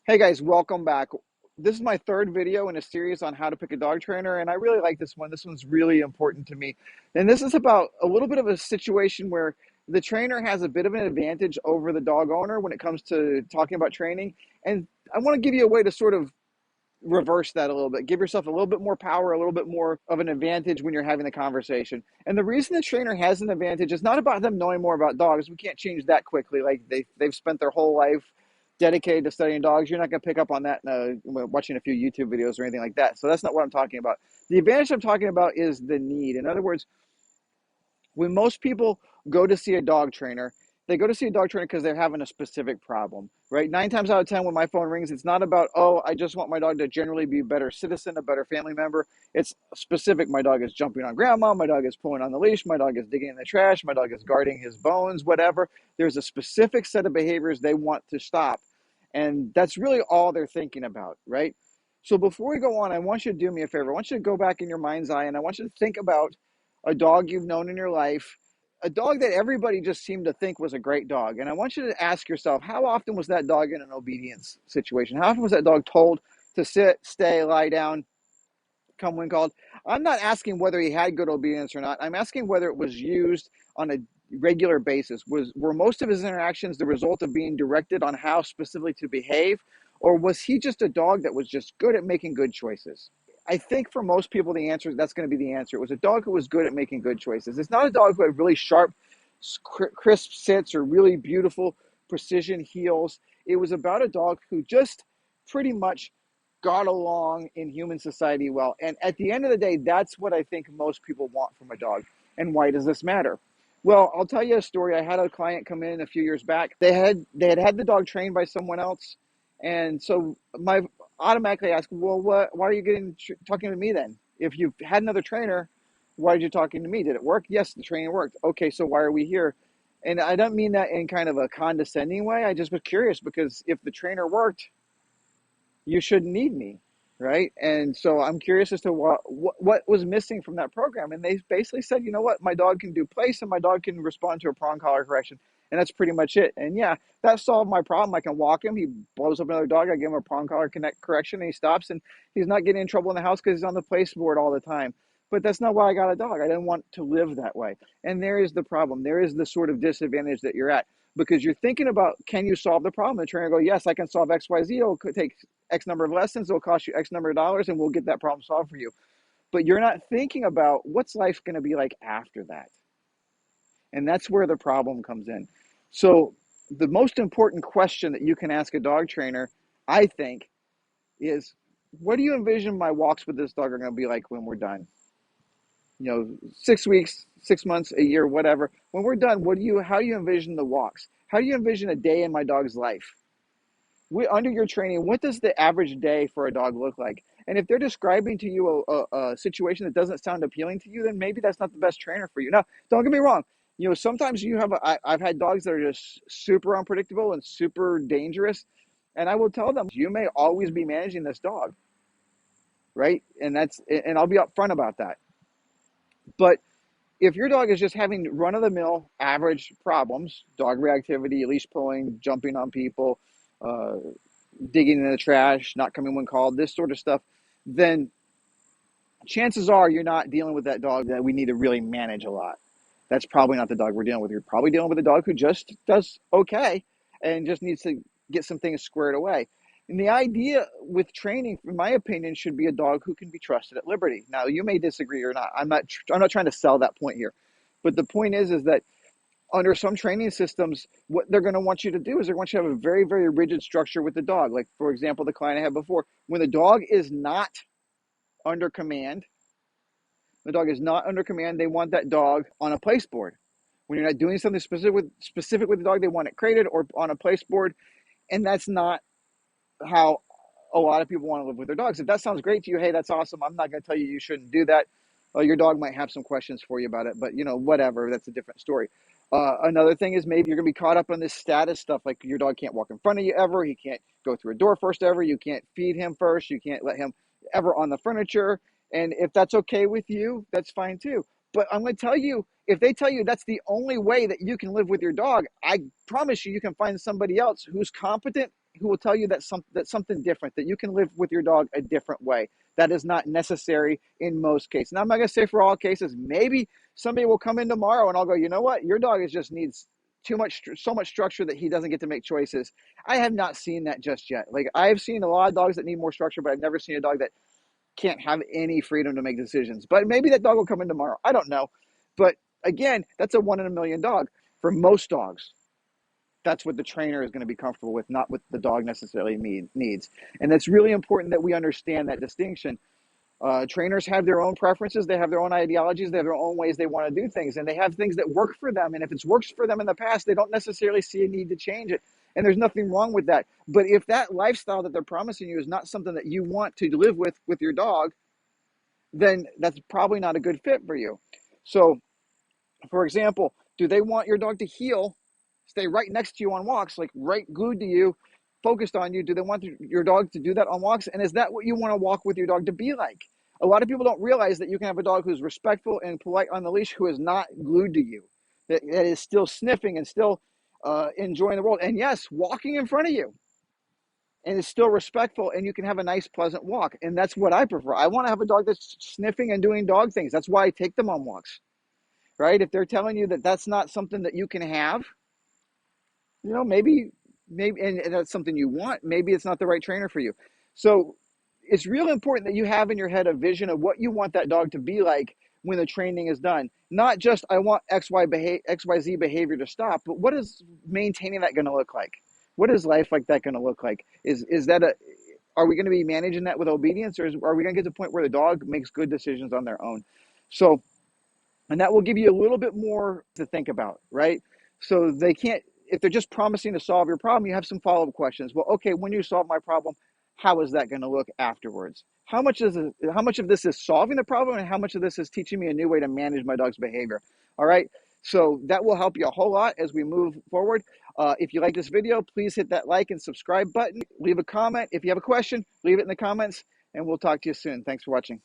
Hey guys, welcome back. This is my third video in a series on how to pick a dog trainer, and I really like this one. This one's really important to me. And this is about a little bit of a situation where the trainer has a bit of an advantage over the dog owner when it comes to talking about training. And I want to give you a way to sort of reverse that a little bit. Give yourself a little bit more power, a little bit more of an advantage when you're having the conversation. And the reason the trainer has an advantage is not about them knowing more about dogs. We can't change that quickly. Like they've spent their whole life dedicated to studying dogs. You're not going to pick up on that watching a few YouTube videos or anything like that. So that's not what I'm talking about. The advantage I'm talking about is the need. In other words, when most people go to see a dog trainer, they go to see a dog trainer because they're having a specific problem, right? 9 times out of 10, when my phone rings, it's not about, oh, I just want my dog to generally be a better citizen, a better family member. It's specific. My dog is jumping on grandma. My dog is pulling on the leash. My dog is digging in the trash. My dog is guarding his bones, whatever. There's a specific set of behaviors they want to stop. And that's really all they're thinking about, right? So before we go on, I want you to do me a favor. I want you to go back in your mind's eye and I want you to think about a dog you've known in your life, a dog that everybody just seemed to think was a great dog. And I want you to ask yourself, how often was that dog in an obedience situation? How often was that dog told to sit, stay, lie down, come when called? I'm not asking whether he had good obedience or not. I'm asking whether it was used on a regular basis. Were most of his interactions the result of being directed on how specifically to behave, or was he just a dog that was just good at making good choices? I think for most people, the answer that's going to be the answer. It was a dog who was good at making good choices. It's not a dog who had really sharp, crisp sits or really beautiful precision heels. It was about a dog who just pretty much got along in human society well. And at the end of the day, that's what I think most people want from a dog. And why does this matter? Well, I'll tell you a story. I had a client come in a few years back. They had the dog trained by someone else, and so my automatically ask, well, why are you talking to me then? If you had another trainer, why are you talking to me? Did it work? Yes, the training worked. Okay, so why are we here? And I don't mean that in kind of a condescending way. I just was curious because if the trainer worked, you shouldn't need me, right? And so I'm curious as to what was missing from that program. And they basically said, you know what, my dog can do place and my dog can respond to a prong collar correction, and that's pretty much it. And yeah, that solved my problem. I can walk him. He blows up another dog. I give him a prong collar correction, and he stops, and he's not getting in trouble in the house because he's on the place board all the time. But that's not why I got a dog. I didn't want to live that way. And there is the problem. There is the sort of disadvantage that you're at because you're thinking about, can you solve the problem? The trainer go, yes, I can solve X, Y, Z. It'll take X number of lessons. It'll cost you X number of dollars, and we'll get that problem solved for you. But you're not thinking about what's life going to be like after that. And that's where the problem comes in. So the most important question that you can ask a dog trainer, I think, is what do you envision my walks with this dog are going to be like when we're done? 6 weeks, 6 months, a year, whatever. When we're done, how do you envision the walks? How do you envision a day in my dog's life? Under your training, what does the average day for a dog look like? And if they're describing to you a situation that doesn't sound appealing to you, then maybe that's not the best trainer for you. Now, don't get me wrong. Sometimes I've had dogs that are just super unpredictable and super dangerous. And I will tell them, you may always be managing this dog, right? And I'll be upfront about that. But if your dog is just having run-of-the-mill average problems, dog reactivity, leash pulling, jumping on people, uh, digging in the trash, not coming when called, this sort of stuff, then chances are you're not dealing with that dog that we need to really manage a lot. That's probably not the dog we're dealing with. You're probably dealing with a dog who just does okay and just needs to get some things squared away. And the idea with training, in my opinion, should be a dog who can be trusted at liberty. Now, you may disagree or not. I'm not trying to sell that point here. But the point is that under some training systems, what they're going to want you to do is they want you to have a very, very rigid structure with the dog. Like, for example, the client I had before, when the dog is not under command, they want that dog on a place board. When you're not doing something specific with the dog, they want it crated or on a place board. And that's not how a lot of people want to live with their dogs. If that sounds great to you, hey, that's awesome. I'm not going to tell you you shouldn't do that. Your dog might have some questions for you about it, but whatever, that's a different story. Another thing is maybe you're going to be caught up on this status stuff, like your dog can't walk in front of you ever. He can't go through a door first ever. You can't feed him first. You can't let him ever on the furniture. And if that's okay with you, that's fine too. But I'm going to tell you, if they tell you that's the only way that you can live with your dog, I promise you can find somebody else who's competent, who will tell you that that's something different, that you can live with your dog a different way. That is not necessary in most cases. Now, I'm not going to say for all cases. Maybe somebody will come in tomorrow and I'll go, you know what? Your dog just needs so much structure that he doesn't get to make choices. I have not seen that just yet. Like, I've seen a lot of dogs that need more structure, but I've never seen a dog that can't have any freedom to make decisions. But maybe that dog will come in tomorrow. I don't know. But again, that's a 1 in a million dog for most dogs. That's what the trainer is going to be comfortable with, not what the dog necessarily needs. And it's really important that we understand that distinction. Trainers have their own preferences, they have their own ideologies, they have their own ways they want to do things, and they have things that work for them. And if it's worked for them in the past, they don't necessarily see a need to change it. And there's nothing wrong with that. But if that lifestyle that they're promising you is not something that you want to live with your dog, then that's probably not a good fit for you. So, for example, do they want your dog to heel, stay right next to you on walks, like right glued to you, focused on you? Do they want your dog to do that on walks? And is that what you want to walk with your dog to be like? A lot of people don't realize that you can have a dog who's respectful and polite on the leash, who is not glued to you, that is still sniffing and still enjoying the world. And yes, walking in front of you, and is still respectful, and you can have a nice, pleasant walk. And that's what I prefer. I want to have a dog that's sniffing and doing dog things. That's why I take them on walks, right? If they're telling you that that's not something that you can have, maybe, and that's something you want, maybe it's not the right trainer for you. So it's really important that you have in your head a vision of what you want that dog to be like when the training is done. Not just, I want XYZ behavior to stop, but what is maintaining that going to look like? What is life like that going to look like? Are we going to be managing that with obedience, or are we going to get to the point where the dog makes good decisions on their own? So, and that will give you a little bit more to think about, right? So they can't, if they're just promising to solve your problem, you have some follow-up questions. Well, okay, when you solve my problem, how is that going to look afterwards? How much of this is solving the problem, and how much of this is teaching me a new way to manage my dog's behavior? All right. So that will help you a whole lot as we move forward. If you like this video, please hit that like and subscribe button. Leave a comment. If you have a question, leave it in the comments, and we'll talk to you soon. Thanks for watching.